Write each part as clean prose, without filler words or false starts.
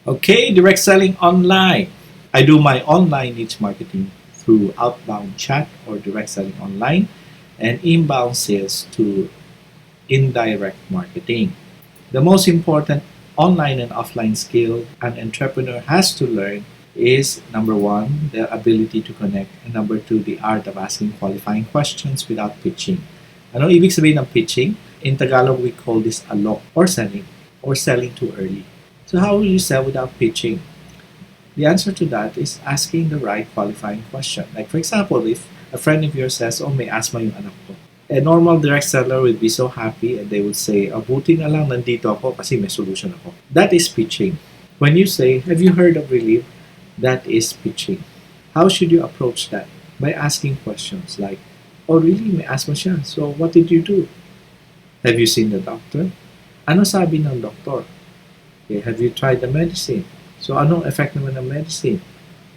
Okay, direct selling online. I do my online niche marketing through outbound chat or direct selling online and inbound sales to indirect marketing. The most important online and offline skill an entrepreneur has to learn is number one, the ability to connect, and number two, the art of asking qualifying questions without pitching. Ano ibig sabihin ng pitching? In Tagalog, we call this alok or selling too early. So how will you sell without pitching? The answer to that is asking the right qualifying question. Like for example, if a friend of yours says, "Oh, may asthma yung anak ko." A normal direct seller would be so happy and they would say, "Abuti na lang nandito ako kasi may solution ako." That is pitching. When you say, "Have you heard of Relief?" That is pitching. How should you approach that? By asking questions like, "Oh, really? May asthma siya. So what did you do? Have you seen the doctor? Ano sabi ng doktor? Okay, have you tried the medicine? So anong effect naman ng medicine?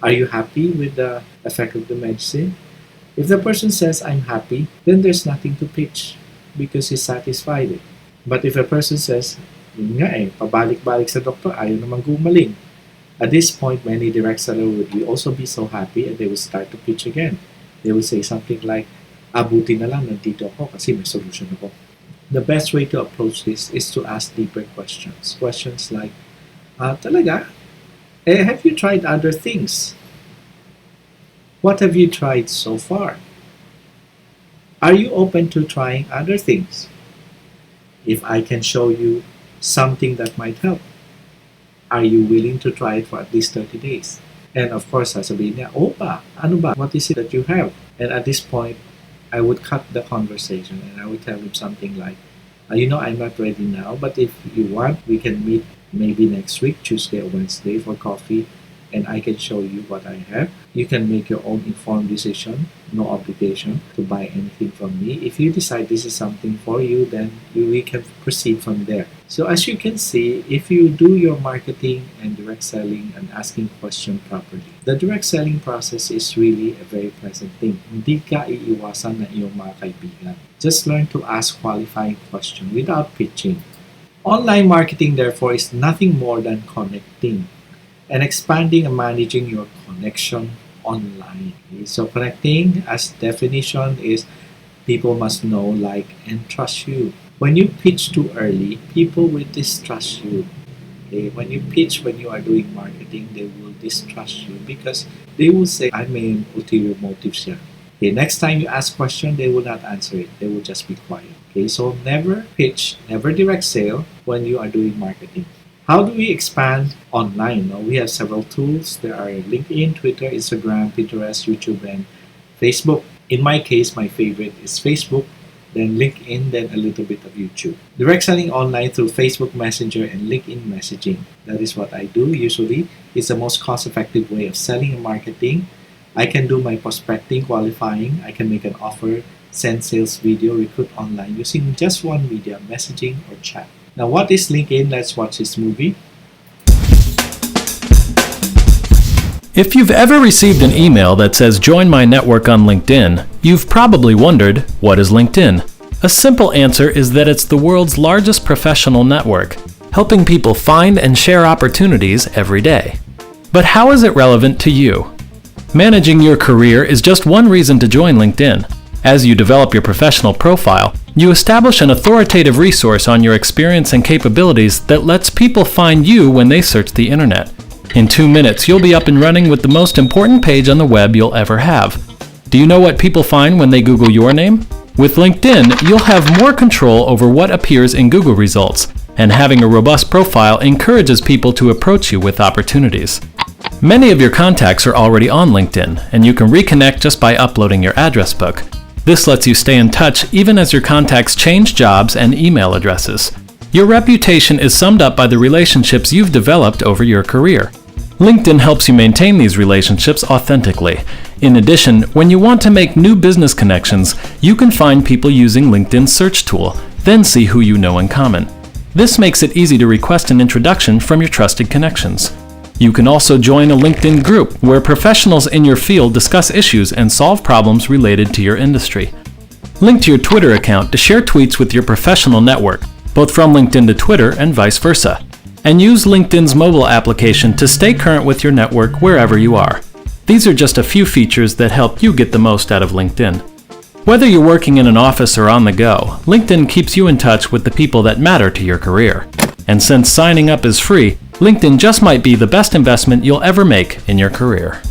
Are you happy with the effect of the medicine?" If the person says, "I'm happy," then there's nothing to pitch because he's satisfied. But if a person says, "Yun nga pabalik-balik sa doktor, ayaw naman gumaling." At this point, many direct sellers would also be so happy and they will start to pitch again. They will say something like, "Abuti na lang, nandito ako kasi may solution ako." The best way to approach this is to ask deeper questions. Questions like, talaga? Have you tried other things? What have you tried so far? Are you open to trying other things? If I can show you something that might help, are you willing to try it for at least 30 days? And of course, sasabihin niya, "Oh ba? Ano ba? What is it that you have?" And at this point, I would cut the conversation and I would tell him something like, "I'm not ready now, but if you want, we can meet maybe next week, Tuesday or Wednesday for coffee, and I can show you what I have. You can make your own informed decision, no obligation to buy anything from me. If you decide this is something for you, then we can proceed from there." So as you can see, if you do your marketing and direct selling and asking questions properly, the direct selling process is really a very pleasant thing. Hindi ka iiwasan ng iyong mga kaibigan. Just learn to ask qualifying questions without pitching. Online marketing, therefore, is nothing more than connecting and expanding and managing your connection online. So connecting, as definition, is people must know, like, and trust you. When you pitch too early, people will distrust you. Okay? When you pitch, when you are doing marketing, they will distrust you because they will say, "I may ulterior motives here." Okay, next time you ask question, they will not answer it. They will just be quiet. Okay, so never pitch, never direct sale when you are doing marketing. How do we expand online? We have several tools. There are LinkedIn, Twitter, Instagram, Pinterest, YouTube, and Facebook. In my case, my favorite is Facebook, then LinkedIn, then a little bit of YouTube. Direct selling online through Facebook Messenger and LinkedIn messaging. That is what I do usually. It's the most cost-effective way of selling and marketing. I can do my prospecting, qualifying. I can make an offer, send sales video, recruit online using just one medium, messaging or chat. Now, what is LinkedIn? Let's watch this movie. If you've ever received an email that says "Join my network on LinkedIn," you've probably wondered, what is LinkedIn? A simple answer is that it's the world's largest professional network, helping people find and share opportunities every day. But how is it relevant to you? Managing your career is just one reason to join LinkedIn. As you develop your professional profile, you establish an authoritative resource on your experience and capabilities that lets people find you when they search the internet. In 2 minutes, you'll be up and running with the most important page on the web you'll ever have. Do you know what people find when they Google your name? With LinkedIn, you'll have more control over what appears in Google results, and having a robust profile encourages people to approach you with opportunities. Many of your contacts are already on LinkedIn, and you can reconnect just by uploading your address book. This lets you stay in touch even as your contacts change jobs and email addresses. Your reputation is summed up by the relationships you've developed over your career. LinkedIn helps you maintain these relationships authentically. In addition, when you want to make new business connections, you can find people using LinkedIn's search tool, then see who you know in common. This makes it easy to request an introduction from your trusted connections. You can also join a LinkedIn group where professionals in your field discuss issues and solve problems related to your industry. Link to your Twitter account to share tweets with your professional network, both from LinkedIn to Twitter and vice versa. And use LinkedIn's mobile application to stay current with your network wherever you are. These are just a few features that help you get the most out of LinkedIn. Whether you're working in an office or on the go, LinkedIn keeps you in touch with the people that matter to your career. And since signing up is free, LinkedIn just might be the best investment you'll ever make in your career.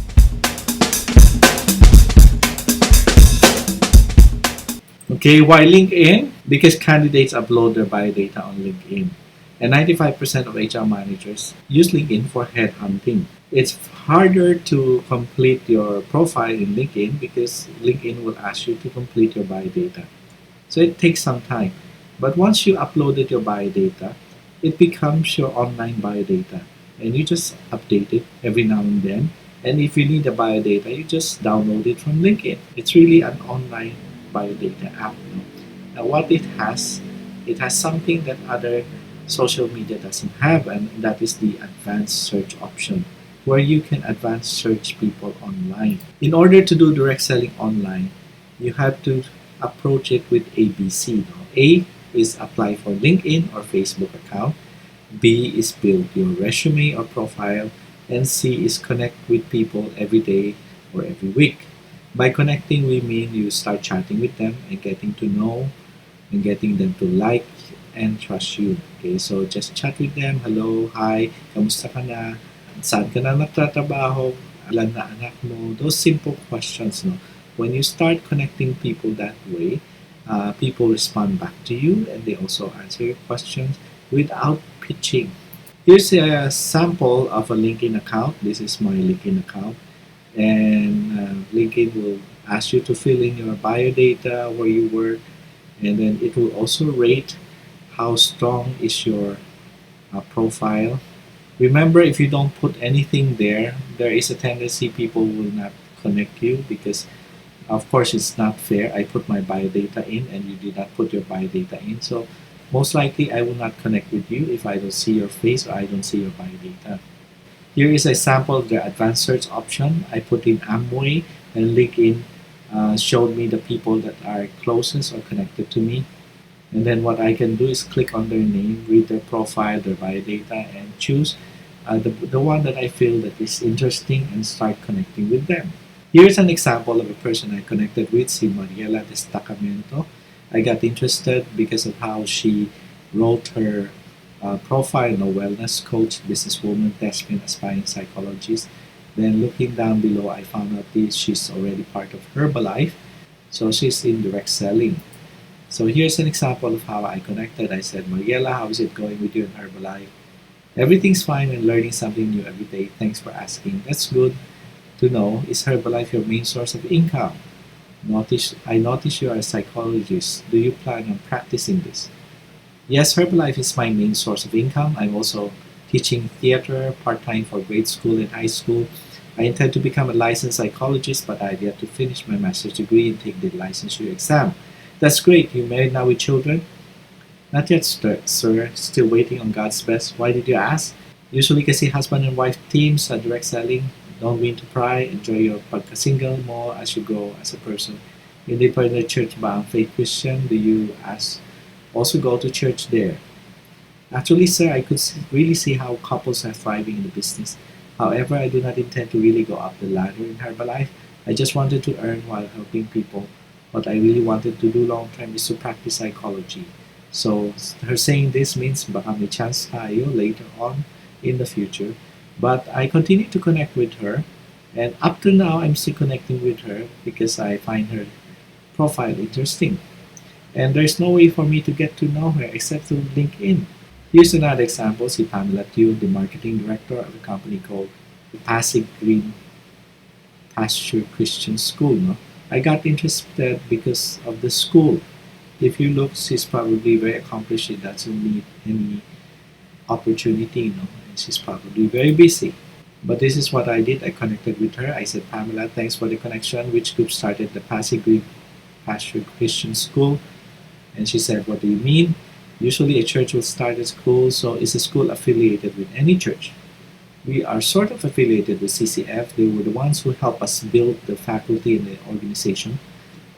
Okay, why LinkedIn? Because candidates upload their biodata on LinkedIn. And 95% of HR managers use LinkedIn for headhunting. It's harder to complete your profile in LinkedIn because LinkedIn will ask you to complete your biodata. So it takes some time. But once you uploaded your biodata, it becomes your online biodata. And you just update it every now and then. And if you need the biodata, you just download it from LinkedIn. It's really an online biodata app. Now what it has something that other social media doesn't have, and that is the advanced search option, where you can advanced search people online. In order to do direct selling online, you have to approach it with ABC. Now, A is apply for LinkedIn or Facebook account, B is build your resume or profile, and C is connect with people every day or every week. By connecting, we mean you start chatting with them and getting to know and getting them to like and trust you. Okay, so just chat with them. Hello, hi, kamusta ka na? Saan ka na nagtatrabaho? Ilan na anak mo? Those simple questions. No? When you start connecting people that way, people respond back to you and they also answer your questions without pitching. Here's a sample of a LinkedIn account. This is my LinkedIn account. And LinkedIn will ask you to fill in your biodata, where you work, and then it will also rate how strong is your profile. Remember, if you don't put anything there, there is a tendency people will not connect you because, of course, it's not fair. I put my biodata in and you did not put your biodata in. So most likely I will not connect with you if I don't see your face or I don't see your biodata. Here is a sample of the advanced search option. I put in Amway and LinkedIn showed me the people that are closest or connected to me. And then what I can do is click on their name, read their profile, their biodata, and choose the one that I feel that is interesting and start connecting with them. Here's an example of a person I connected with, si Mariela Destacamento. I got interested because of how she wrote her profile, no wellness coach, businesswoman, thespian, aspiring psychologist. Then looking down below, I found out she's already part of Herbalife. So she's in direct selling. So here's an example of how I connected. I said, Mariela, how is it going with you in Herbalife? Everything's fine and learning something new every day. Thanks for asking. That's good to know. Is Herbalife your main source of income? I notice you are a psychologist. Do you plan on practicing this? Yes, Herbalife is my main source of income. I'm also teaching theater part-time for grade school and high school. I intend to become a licensed psychologist, but I've yet to finish my master's degree and take the licensure exam. That's great. You married now with children? Not yet, sir. Still waiting on God's best. Why did you ask? Usually kasi husband and wife teams at direct selling. Don't mean to pry. Enjoy your pagka-single more as you grow as a person. Hindi pa rin church ba ang faith Christian? Do you also go to church there? Actually, sir, I could really see how couples are thriving in the business. However, I do not intend to really go up the ladder in Herbalife. I just wanted to earn while helping people. What I really wanted to do long term is to practice psychology. So her saying this means baka may chance tayo later on in the future. But I continue to connect with her, and up to now I'm still connecting with her because I find her profile interesting. And there's no way for me to get to know her except through LinkedIn. Here's another example, si Pamela Tune, the marketing director of a company called Pasig Green Pasture Christian School. No? I got interested because of the school. If you look, she's probably very accomplished. She doesn't need any opportunity, and she's probably very busy. But this is what I did. I connected with her. I said, Pamela, thanks for the connection. Which group started the Pasig Green Pasture Christian School? And she said, what do you mean? Usually a church will start a school, so is a school affiliated with any church? We are sort of affiliated with CCF. They were the ones who helped us build the faculty and the organization.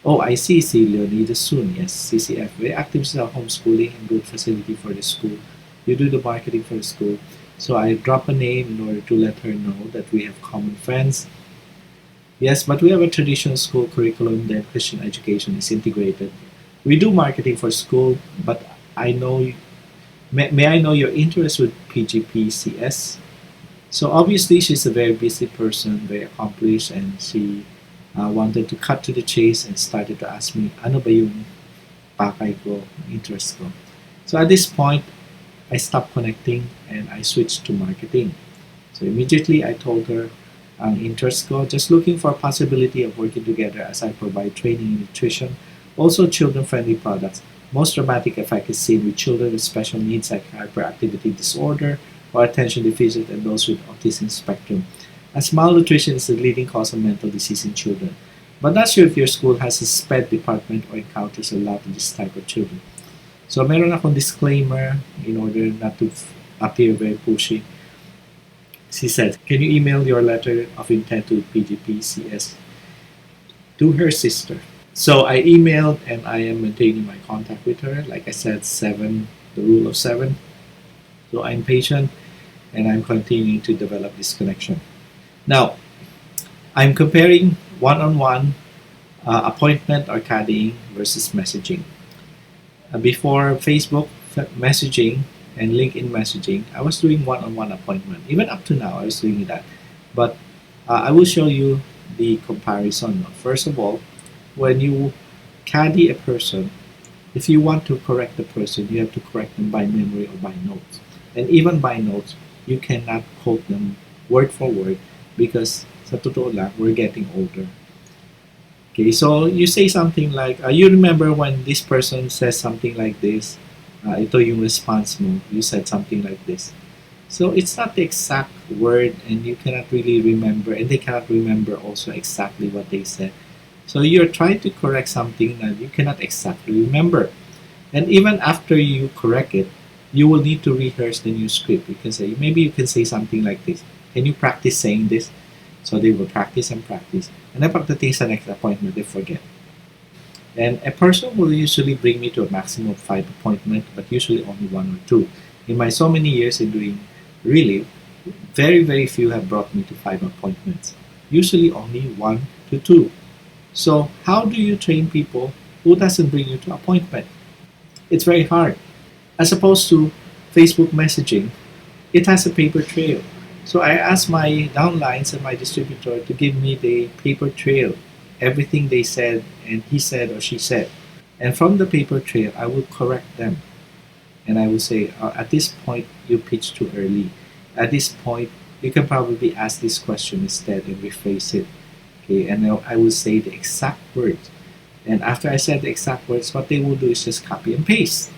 Oh, I see, Leonidas soon. Yes, CCF. Very active sa homeschooling and good facility for the school. you do the marketing for the school. So I drop a name in order to let her know that we have common friends. Yes, but we have a traditional school curriculum, then Christian education is integrated. We do marketing for school, but I know, may I know your interest with PGPCS? So obviously she's a very busy person, very accomplished, and she wanted to cut to the chase and started to ask me, ano ba yung pakay ko, interest ko? So at this point, I stopped connecting and I switched to marketing. So immediately I told her ang interest ko, just looking for a possibility of working together as I provide training in nutrition, also children-friendly products. Most dramatic effect is seen with children with special needs like hyperactivity disorder or attention deficit and those with autism spectrum, as malnutrition is the leading cause of mental disease in children. But not sure if your school has a SPED department or encounters a lot of this type of children. So meron akong disclaimer in order not to appear very pushy. She said, can you email your letter of intent to PGPCS to her sister? So I emailed and I am maintaining my contact with her. Like I said, the rule of 7. So I'm patient and I'm continuing to develop this connection. Now, I'm comparing one-on-one appointment or caddying versus messaging. Before Facebook messaging and LinkedIn messaging, I was doing one-on-one appointment. Even up to now, I was doing that. But I will show you the comparison. First of all, when you caddy a person, if you want to correct the person, you have to correct them by memory or by notes. And even by notes, you cannot quote them word for word because sa totoo lang, we're getting older. Okay, so you say something like, you remember when this person says something like this, ito yung response mo, you said something like this. So it's not the exact word and you cannot really remember, and they cannot remember also exactly what they said. So you're trying to correct something that you cannot exactly remember. And even after you correct it, you will need to rehearse the new script. You can say, maybe you can say something like this. Can you practice saying this? So they will practice and practice. And then pagdating sa next appointment, they forget. And a person will usually bring me to a maximum of 5 appointments, but usually only 1 or 2. In my so many years in doing, really, very, very few have brought me to 5 appointments. Usually only 1 to 2. So how do you train people who doesn't bring you to appointment? It's very hard. As opposed to Facebook messaging, it has a paper trail. So I asked my downlines and my distributor to give me the paper trail, everything they said and he said or she said. And from the paper trail, I will correct them. And I will say, at this point, you pitched too early. At this point, you can probably ask this question instead and rephrase it. Okay, and I will say the exact words. And after I said the exact words, what they will do is just copy and paste.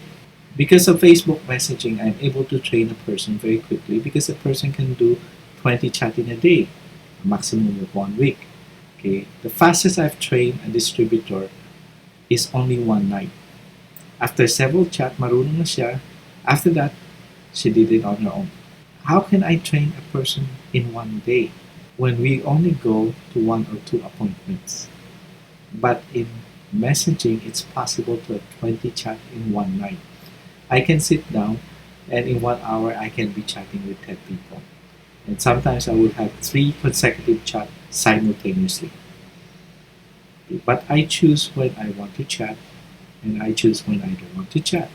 Because of Facebook messaging, I'm able to train a person very quickly because a person can do 20 chat in a day, a maximum of 1 week. Okay, the fastest I've trained a distributor is only 1 night. After several chat, marunong na siya. After that, she did it on her own. How can I train a person in 1 day when we only go to 1 or 2 appointments? But in messaging, it's possible to have 20 chat in 1 night. I can sit down and in 1 hour I can be chatting with 10 people. And sometimes I will have 3 consecutive chats simultaneously. But I choose when I want to chat and I choose when I don't want to chat.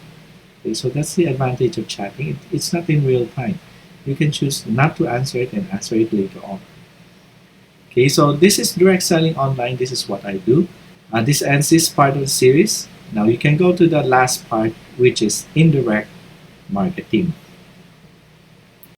Okay, so that's the advantage of chatting. It's not in real time. You can choose not to answer it and answer it later on. Okay, so this is direct selling online. This is what I do. This ends this part of the series. Now you can go to the last part, which is indirect marketing.